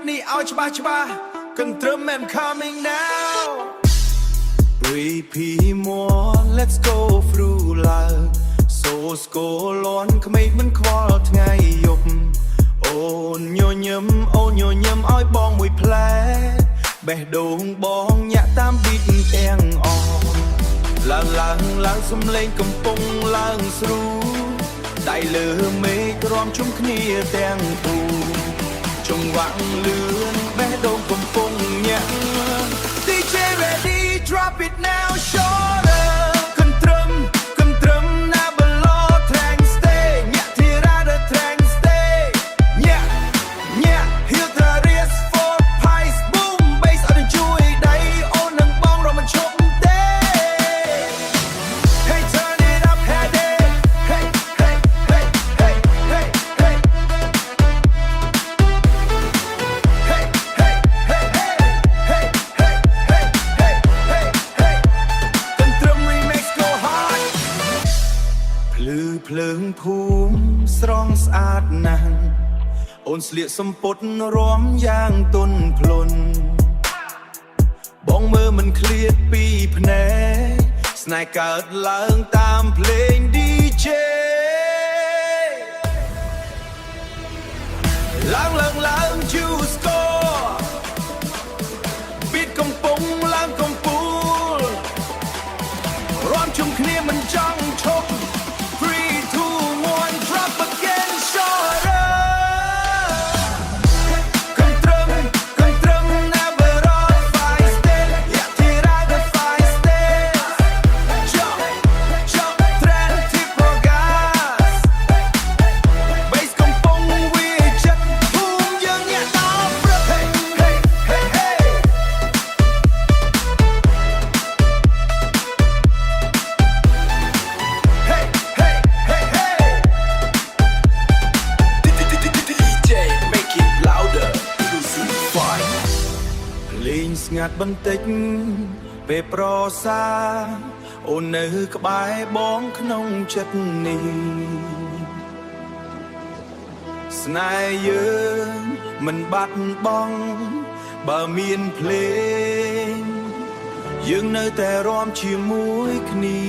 នេះឲ្យច្បាស់កន្ទ្រឹម I'm coming now Repeat more let's go through life សូស្គរលន់ក្មេងមិនខ្វល់ថ្ងៃយប់អូនញញឹមឲ្យបងមួយផ្លែបេះដូងបងញាក់តាម beat ទាំងអស់ឡើងសំឡេងកំពុងឡើងស្រួលដៃលើមេឃរាំជុំគ្នាទាំងពូចង្វាក់លឿនបេះដូងកំពុងញាក់ DJ ready drop it now shorter កន្ទ្រឹមណាបឡោ track stay ញាក់ធីរ៉ា the track stay ញាក់ heal the wrist for pies boom bass អត់ជួយដៃអូននឹងបងរមិនឈប់ទេ Hey turn it up head it hey hey hey hey hey hey hey hey hey hey hey hey hey hey កន្ទ្រឹម remix go hard ភ្លើងភូមិស្រងស្អាតណាស់អូនស្លៀកសំពត់រំយ៉ាងទន់ភ្លន់បងមើលមិនឃ្លាតពីភ្នែកស្នេហ៍កើតឡើងតាមភ្លេង DJ ឡើង you score beat កំពុងឡើងកំពូលរាំជុំគ្នាមិនចង់ឈប់ 3 2 1 drop again shorter កន្ទ្រឹម never run fight stay យ៉ាទីរ៉ា the fight stay jump trend tip for gas bass កំពុងវាចិត្តភូមិយើងញាក់ដល់ព្រឹក hey hey hey hey Hey, hey, hey, hey DJ make it louder Lucy Fine លេងស្ងាត់បន្តិចពេលប្រសាអូននៅក្បែរបងក្នុងចិត្តនេះស្នេហ៍យើងមិនបាត់បង់បើមានភ្លេងយើងនៅតែរាំជាមួយគ្នា